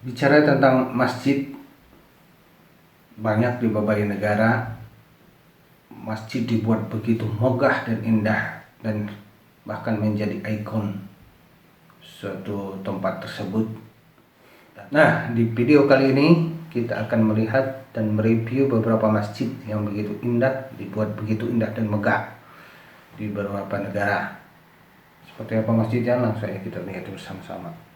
Bicara tentang masjid, banyak di berbagai negara masjid dibuat begitu megah dan indah dan bahkan menjadi ikon suatu tempat tersebut. Nah, di video kali ini kita akan melihat dan mereview beberapa masjid yang begitu indah, dibuat begitu indah dan megah di beberapa negara. Seperti apa masjidnya, langsung saja kita lihat bersama-sama.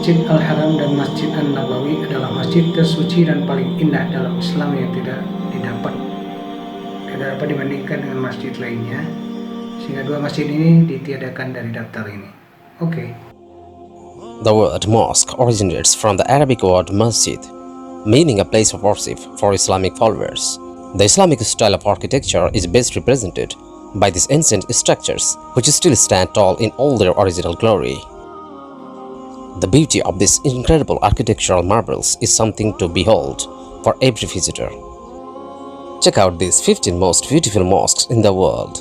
Masjid Al-Haram dan Masjid An-Nabawi adalah masjid tersuci dan paling indah dalam Islam yang tidak dapat dibandingkan dengan masjid lainnya, sehingga dua masjid ini ditiadakan dari daftar ini. Oke. The word mosque originates from the Arabic word masjid, meaning a place of worship for Islamic followers. The Islamic style of architecture is best represented by these ancient structures, which still stand tall in all their original glory. The beauty of these incredible architectural marvels is something to behold for every visitor. Check out these 15 most beautiful mosques in the world.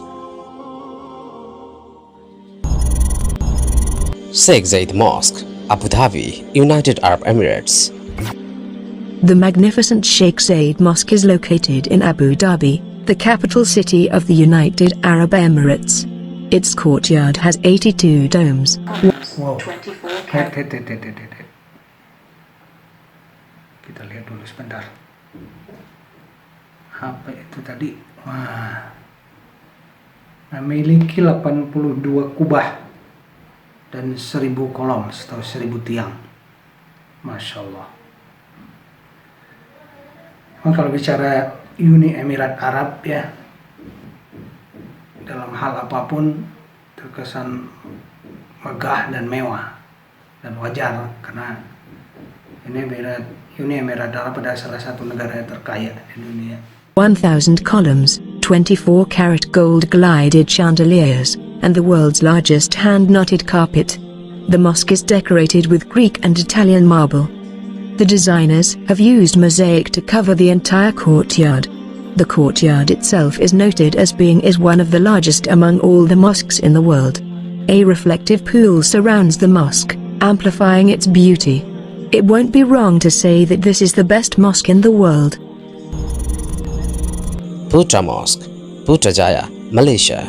Sheikh Zayed Mosque, Abu Dhabi, United Arab Emirates. The magnificent Sheikh Zayed Mosque is located in Abu Dhabi, the capital city of the United Arab Emirates. Its courtyard has 82 domes. Wow. Kita lihat dulu sebentar. Apa itu tadi? Wah. Memiliki 82 kubah dan 1000 kolom atau 1000 tiang. Masya Allah. Memang kalau bicara Uni Emirat Arab ya, dalam hal apapun terkesan megah dan mewah dan wajar, karena Uni Emirat Arab adalah salah satu negara yang terkaya di dunia. 1,000 columns, 24-karat gold-glided chandeliers, and the world's largest hand-knotted carpet. The mosque is decorated with Greek and Italian marble. The designers have used mosaic to cover the entire courtyard. The courtyard itself is noted as being one of the largest among all the mosques in the world. A reflective pool surrounds the mosque, amplifying its beauty. It won't be wrong to say that this is the best mosque in the world. Putra Mosque, Putrajaya, Malaysia.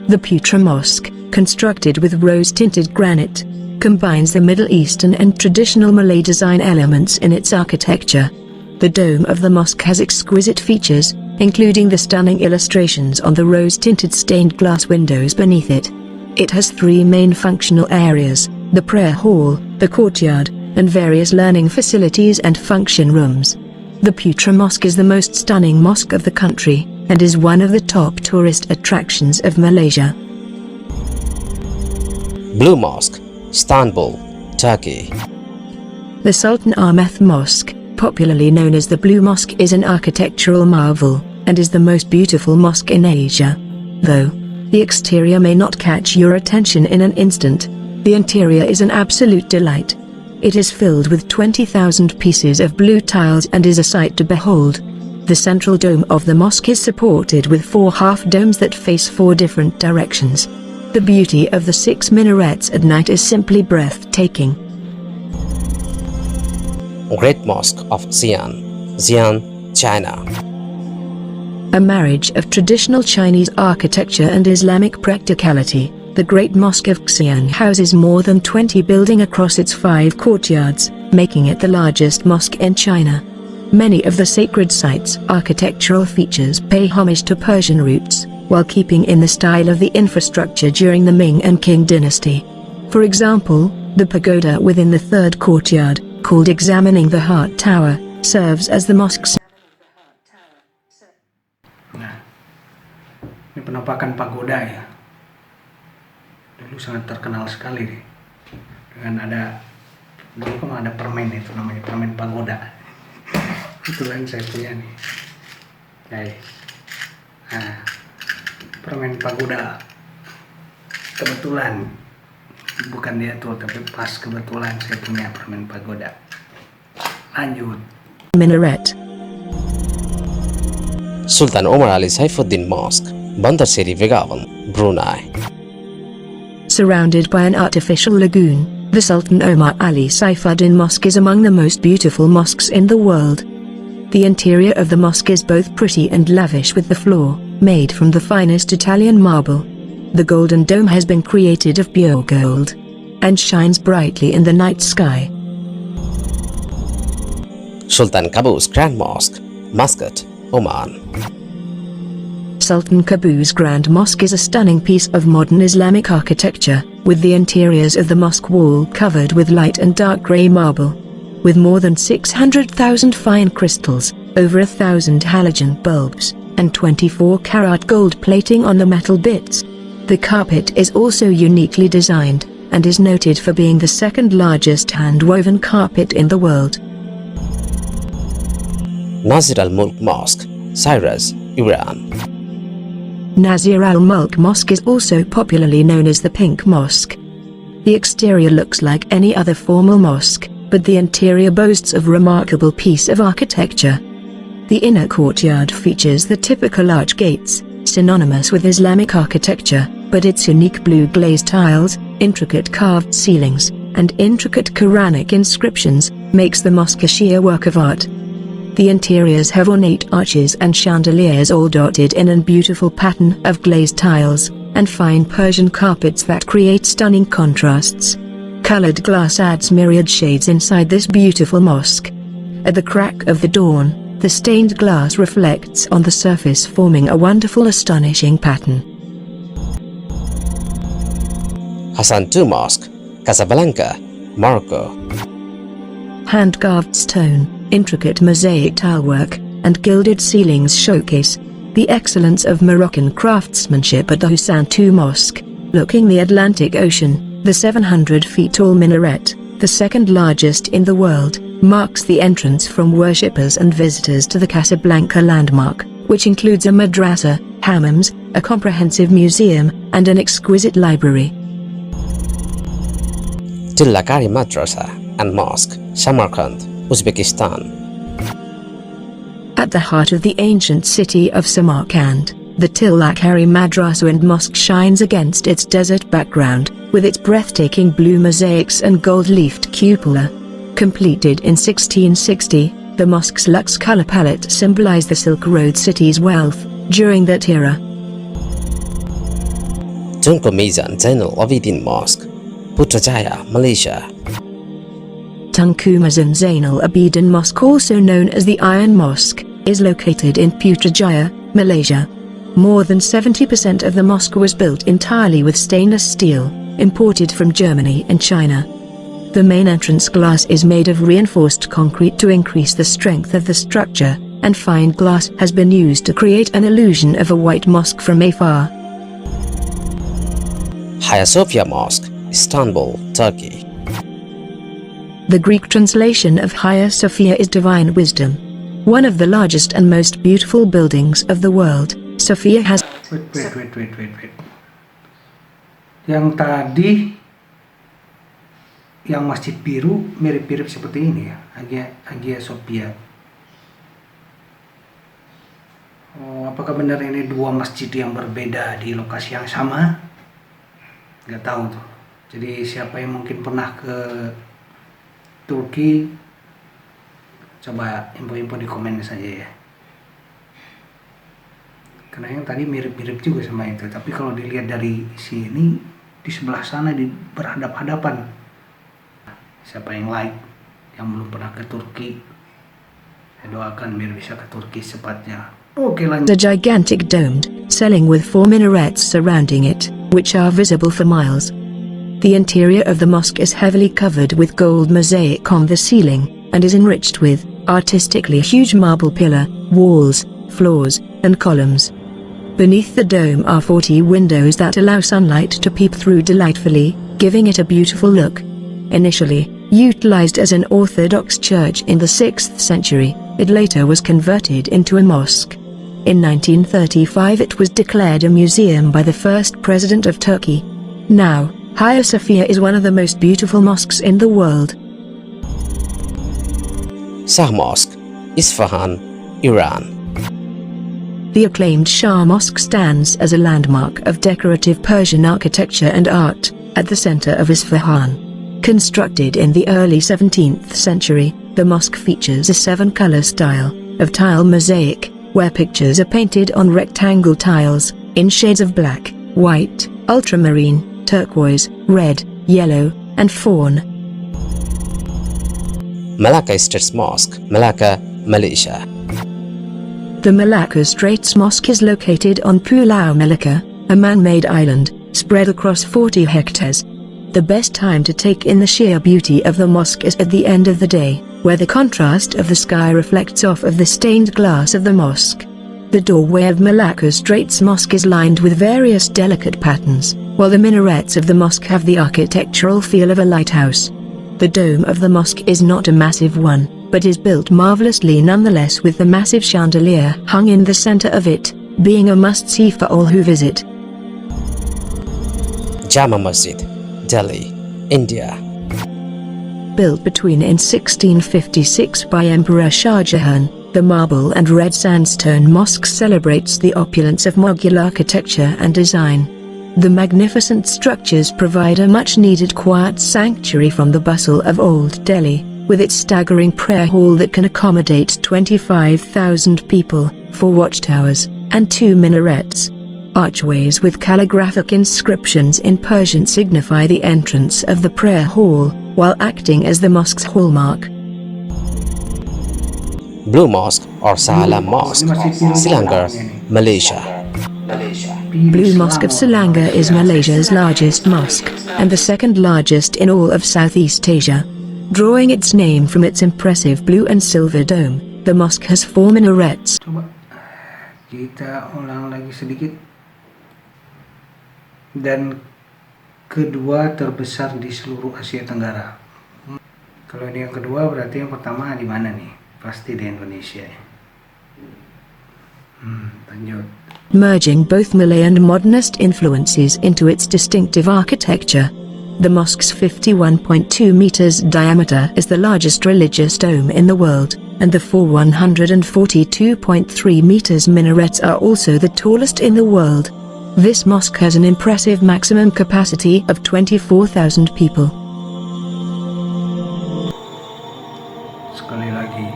The Putra Mosque, constructed with rose-tinted granite, combines the Middle Eastern and traditional Malay design elements in its architecture. The dome of the mosque has exquisite features, including the stunning illustrations on the rose-tinted stained glass windows beneath it. It has 3 main functional areas: the prayer hall, the courtyard, and various learning facilities and function rooms. The Putra Mosque is the most stunning mosque of the country, and is one of the top tourist attractions of Malaysia. Blue Mosque, Istanbul, Turkey. The Sultan Ahmed Mosque, popularly known as the Blue Mosque, is an architectural marvel, and is the most beautiful mosque in Asia. Though the exterior may not catch your attention in an instant, the interior is an absolute delight. It is filled with 20,000 pieces of blue tiles and is a sight to behold. The central dome of the mosque is supported with 4 half-domes that face 4 different directions. The beauty of the 6 minarets at night is simply breathtaking. Great Mosque of Xi'an, Xi'an, China. A marriage of traditional Chinese architecture and Islamic practicality, the Great Mosque of Xi'an houses more than 20 buildings across its 5 courtyards, making it the largest mosque in China. Many of the sacred sites' architectural features pay homage to Persian roots, while keeping in the style of the infrastructure during the Ming and Qing dynasty. For example, the pagoda within the 3rd courtyard, called Examining the Heart Tower, serves as the mosque's. Nah, ini penampakan pagoda ya. Dulu sangat terkenal sekali nih. Dulu kan ada permen itu namanya permen pagoda. Itulah yang saya punya nih. Guys. Nah, permen pagoda kebetulan bukan diatur, tapi pas kebetulan saya punya permen pagoda. Lanjut. Minaret. Sultan Omar Ali Saifuddin Mosque, Bandar Seri Begawan, Brunei. Surrounded by an artificial lagoon, the Sultan Omar Ali Saifuddin Mosque is among the most beautiful mosques in the world. The interior of the mosque is both pretty and lavish, with the floor made from the finest Italian marble. The golden dome has been created of pure gold and shines brightly in the night sky. Sultan Qaboos Grand Mosque, Muscat, Oman. Sultan Qaboos Grand Mosque is a stunning piece of modern Islamic architecture, with the interiors of the mosque wall covered with light and dark grey marble. With more than 600,000 fine crystals, over 1,000 halogen bulbs, and 24-karat gold plating on the metal bits. The carpet is also uniquely designed, and is noted for being the second largest hand-woven carpet in the world. Nazir al-Mulk Mosque, Cyrus, Iran. Nazir al-Mulk Mosque is also popularly known as the Pink Mosque. The exterior looks like any other formal mosque, but the interior boasts of remarkable piece of architecture. The inner courtyard features the typical arch gates, synonymous with Islamic architecture, but its unique blue glazed tiles, intricate carved ceilings, and intricate Quranic inscriptions makes the mosque a sheer work of art. The interiors have ornate arches and chandeliers all dotted in a beautiful pattern of glazed tiles, and fine Persian carpets that create stunning contrasts. Colored glass adds myriad shades inside this beautiful mosque. At the crack of the dawn, the stained glass reflects on the surface, forming a wonderful, astonishing pattern. Hassan II Mosque, Casablanca, Morocco. Hand-carved stone, intricate mosaic tilework, and gilded ceilings showcase the excellence of Moroccan craftsmanship at the Hassan II Mosque. Looking the Atlantic Ocean, the 700 feet tall minaret, the second largest in the world, marks the entrance from worshippers and visitors to the Casablanca landmark, which includes a madrasa, hammams, a comprehensive museum, and an exquisite library. Tillakari Madrasa and Mosque, Samarkand, Uzbekistan. At the heart of the ancient city of Samarkand, the Tillakari Madrasa and Mosque shines against its desert background, with its breathtaking blue mosaics and gold-leafed cupola. Completed in 1660, the mosque's luxe color palette symbolized the Silk Road city's wealth during that era. Tunku Mizan Zainal Abidin Mosque, Putrajaya, Malaysia. Tunku Mizan Zainal Abidin Mosque, also known as the Iron Mosque, is located in Putrajaya, Malaysia. More than 70% of the mosque was built entirely with stainless steel, imported from Germany and China. The main entrance glass is made of reinforced concrete to increase the strength of the structure, and fine glass has been used to create an illusion of a white mosque from afar. Hagia Sophia Mosque, Istanbul, Turkey. The Greek translation of Hagia Sophia is divine wisdom. One of the largest and most beautiful buildings of the world, Sophia has... Wait. Yang tadi, yang Masjid Biru mirip-mirip seperti ini ya, Hagia Sophia. Oh, apakah benar ini dua masjid yang berbeda di lokasi yang sama? Nggak tahu tuh. Jadi siapa yang mungkin pernah ke Turki, coba info-info di komen saja ya. Karena yang tadi mirip-mirip juga sama itu, tapi kalau dilihat dari sini, di sebelah sana berhadap-hadapan. Siapa yang like, yang belum pernah ke Turki, saya doakan biar bisa ke Turki secepatnya. Oke, lanjut. A gigantic domed ceiling with 4 minarets surrounding it, which are visible for miles. The interior of the mosque is heavily covered with gold mosaic on the ceiling, and is enriched with, artistically, huge marble pillar, walls, floors, and columns. Beneath the dome are 40 windows that allow sunlight to peep through delightfully, giving it a beautiful look. Initially utilized as an Orthodox church in the 6th century, it later was converted into a mosque. In 1935 it was declared a museum by the first president of Turkey. Now, Hagia Sophia is one of the most beautiful mosques in the world. Shah Mosque, Isfahan, Iran. The acclaimed Shah Mosque stands as a landmark of decorative Persian architecture and art, at the center of Isfahan. Constructed in the early 17th century, the mosque features a 7-color style of tile mosaic, where pictures are painted on rectangle tiles, in shades of black, white, ultramarine, turquoise, red, yellow, and fawn. Malacca Straits Mosque, Malacca, Malaysia. The Malacca Straits Mosque is located on Pulau Malacca, a man-made island, spread across 40 hectares. The best time to take in the sheer beauty of the mosque is at the end of the day, where the contrast of the sky reflects off of the stained glass of the mosque. The doorway of Malacca Straits Mosque is lined with various delicate patterns, while the minarets of the mosque have the architectural feel of a lighthouse. The dome of the mosque is not a massive one, but is built marvelously nonetheless, with the massive chandelier hung in the center of it, being a must-see for all who visit. Jama Masjid, Delhi, India. Built between in 1656 by Emperor Shah Jahan, the marble and red sandstone mosque celebrates the opulence of Mughal architecture and design. The magnificent structures provide a much-needed quiet sanctuary from the bustle of Old Delhi, with its staggering prayer hall that can accommodate 25,000 people, 4 watchtowers, and 2 minarets. Archways with calligraphic inscriptions in Persian signify the entrance of the prayer hall, while acting as the mosque's hallmark. Blue Mosque or Salam Mosque, Selangor, Malaysia. Blue Mosque of Selangor is Malaysia's largest mosque, and the second largest in all of Southeast Asia. Drawing its name from its impressive blue and silver dome, the mosque has 4 minarets. Coba kita ulang lagi sedikit. Dan kedua terbesar di seluruh Asia Tenggara. Kalau ini yang kedua, berarti yang pertama di mana nih? Pasti di Indonesia. Lanjut. Merging both Malay and modernist influences into its distinctive architecture. The mosque's 51.2 meters diameter is the largest religious dome in the world, and the 142.3 meters minarets are also the tallest in the world. This mosque has an impressive maximum capacity of 24,000 people. Sekali lagi,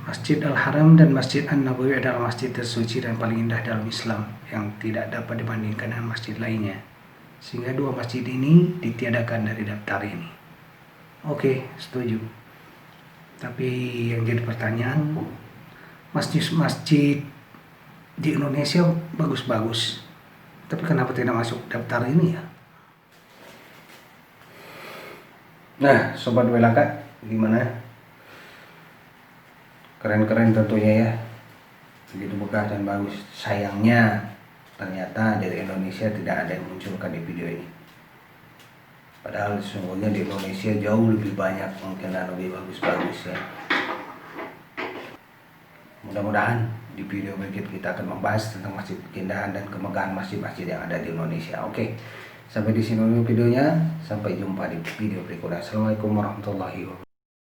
Masjid Al-Haram dan Masjid An-Nabawi adalah masjid tersuci dan paling indah dalam Islam yang tidak dapat dibandingkan dengan masjid lainnya. Sehingga 2 masjid ini ditiadakan dari daftar ini. Oke, setuju. Tapi yang jadi pertanyaan, masjid-masjid di Indonesia bagus-bagus, tapi kenapa tidak masuk daftar ini ya? Nah, Sobat Welaka, gimana? Keren-keren tentunya ya, begitu megah dan bagus. Sayangnya ternyata dari Indonesia tidak ada yang munculkan di video ini. Padahal sesungguhnya di Indonesia jauh lebih banyak, mungkin lebih bagus-bagus ya. Mudah-mudahan di video berikut kita akan membahas tentang masjid keindahan dan kemegahan masjid-masjid yang ada di Indonesia. Oke, sampai di sini dulu videonya. Sampai jumpa di video berikutnya. Assalamualaikum warahmatullahi wabarakatuh.